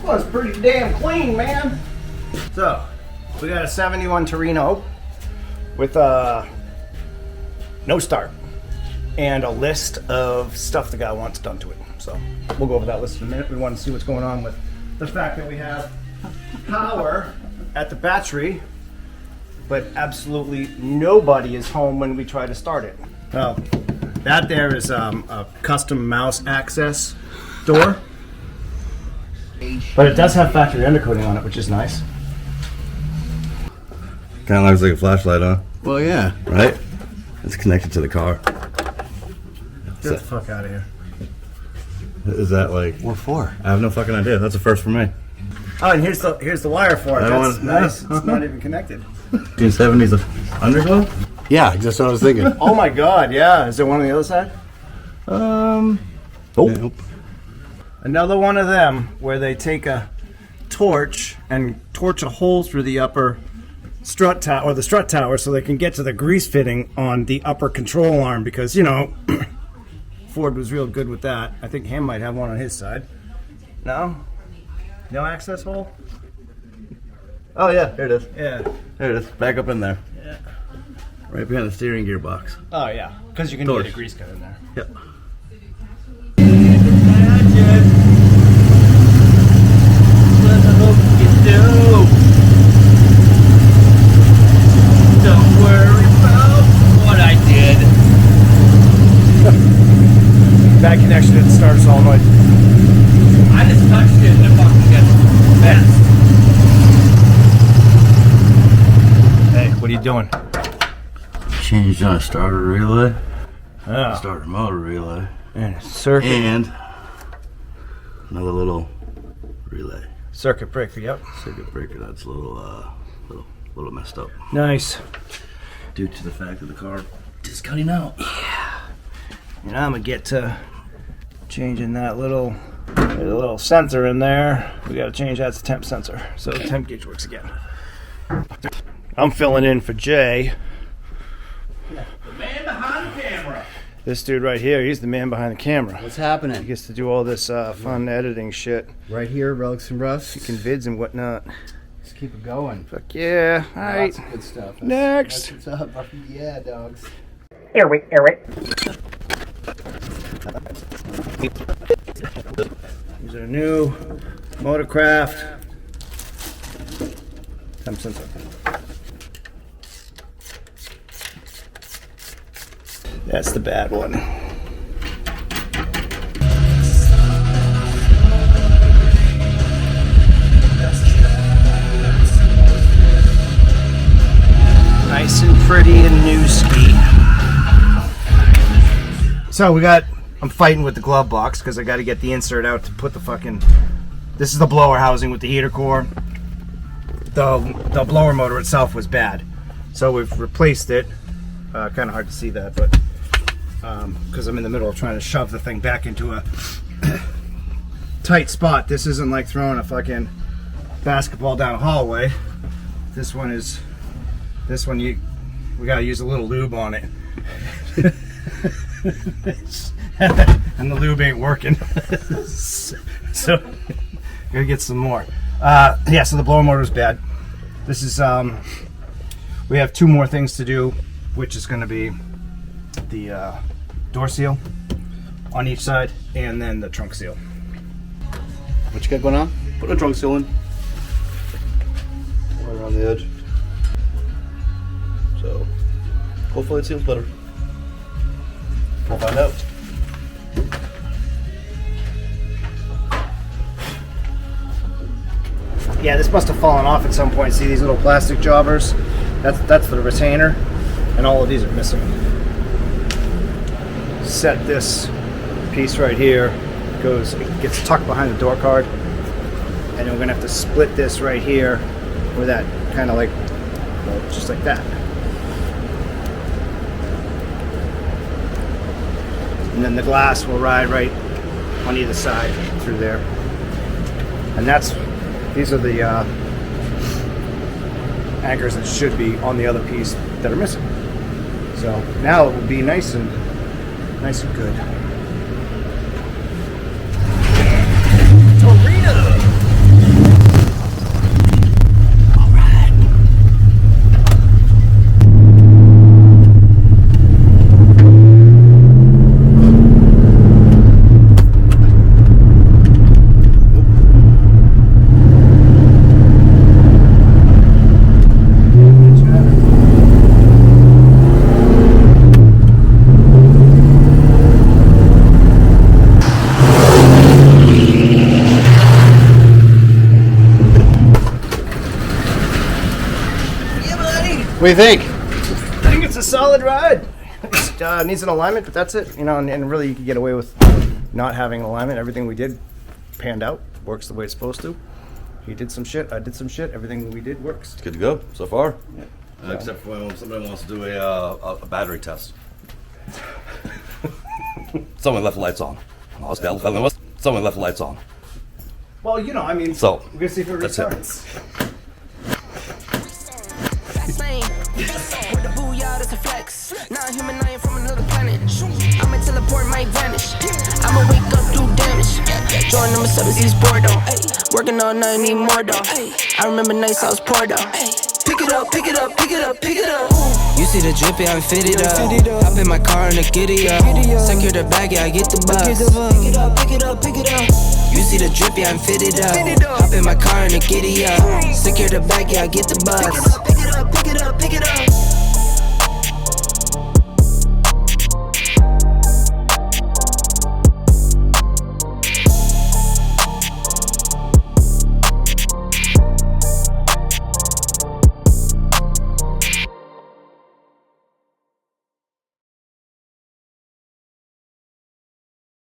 one's pretty damn clean, man. So, we got a 71 Torino with no start and a list of stuff the guy wants done to it. So, we'll go over that list in a minute. We want to see what's going on with the fact that we have power at the battery, but absolutely nobody is home when we try to start it. Well, that there is a custom mouse access door, but it does have factory undercoating on it, which is nice. Kind of looks like a flashlight, huh? Well, yeah. Right? It's connected to the car. Get the fuck out of here. Is that like... What for? I have no fucking idea. That's a first for me. Oh, and here's the wire for it. That's nice. It's not even connected. 270's underglow? Yeah, that's what I was thinking. Oh my god, yeah. Is there one on the other side? Nope. Another one of them where they take a torch and torch a hole through the upper strut tower, or the strut tower, so they can get to the grease fitting on the upper control arm, because, you know, Ford was real good with that. I think Ham might have one on his side. No? No access hole? Oh, yeah. Here it is. Yeah. There it is. Back up in there. Yeah. Right behind the steering gear box. Oh, yeah. Because you can Torch. get a grease gun in there. Yep. Don't worry about what I did. Bad connection at the starter solenoid. I just touched it and it fucking gets best. Hey, what are you doing? Changed on a starter relay. Oh. Starter motor relay. And a circuit. And another little relay. Circuit breaker, yep. Circuit breaker that's a little messed up. Nice. Due to the fact that the car is cutting out. Yeah. And I'm gonna get to changing that little sensor in there. We gotta change that to temp sensor, so the temp gauge works again. I'm filling in for Jay. The man behind the camera. This dude right here, he's the man behind the camera. What's He happening? gets to do all this fun editing shit. Right here, Relics and Rusts. Making vids and whatnot. Let's keep it going. Fuck yeah. Alright. Lots of good stuff. Next. That's what's up. Yeah, dogs. Airwick. These are new Motorcraft temp sensor. That's the bad one. Nice and pretty and new ski. So I'm fighting with the glove box because I got to get the insert out to put the fucking, this is the blower housing with the heater core. The blower motor itself was bad. So we've replaced it. Kind of hard to see that, but because I'm in the middle of trying to shove the thing back into a tight spot. This isn't like throwing a fucking basketball down a hallway. This one we gotta use a little lube on it. And the lube ain't working. So gotta get some more. Yeah, so the blower motor is bad. This is we have two more things to do, which is going to be the door seal on each side and then the trunk seal. What you got going on? Put a trunk seal in. Right around the edge. So hopefully it seals better. We'll find out. Yeah, this must have fallen off at some point. See these little plastic jobbers? That's the retainer, and all of these are missing. Set this piece right here, it gets tucked behind the door card, and then we're gonna have to split this right here with that kind of like, well, just like that. And then the glass will ride right on either side through there. And these are the anchors that should be on the other piece that are missing. So now it will be nice and good. Torino! What do you think? I think it's a solid ride. It needs an alignment, but that's it. You know, and really you can get away with not having an alignment. Everything we did panned out, works the way it's supposed to. He did some shit, I did some shit. Everything we did works. It's good to go so far. Except for when somebody wants to do a battery test. Someone left the lights on. Someone left the lights on. Well, you know, I mean, So, we're gonna see if it that's it. restarts. With the booyah, that's a flex. Not human, I am from another planet. I'ma teleport, might vanish. I'ma wake up, do damage. Join the Mercedes, bored though. Working all night, need more though. I remember nights I was poor though. Pick it up, pick it up, pick it up, pick it up. You see the drippy, I'm fitted up. Hop in my car and the giddy up. Secure the bag, yeah, I get the bus. Pick it up, pick it up, pick it up. You see the drippy, I'm fitted up. Hop in my car and the giddy up. Secure the bag, yeah, I get the bus. Pick it up, pick it up, pick it up, pick it up.